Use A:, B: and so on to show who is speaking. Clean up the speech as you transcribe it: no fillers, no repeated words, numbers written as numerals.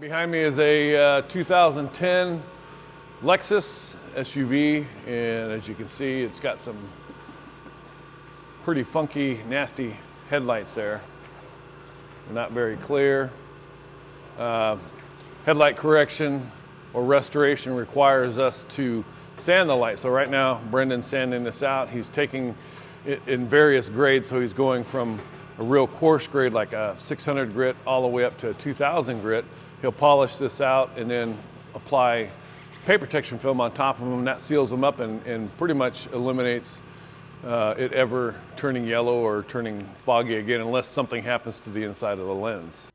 A: Behind me is a 2010 Lexus SUV, and as you can see, it's got some pretty funky, nasty headlights there. They're not very clear. Headlight correction or restoration requires us to sand the light. So right now, Brendan's sanding this out. He's taking it in various grades, so he's going from a real coarse grade like a 600 grit all the way up to a 2000 grit. He'll polish this out and then apply paper protection film on top of them. That seals them up and pretty much eliminates it ever turning yellow or turning foggy again, unless something happens to the inside of the lens.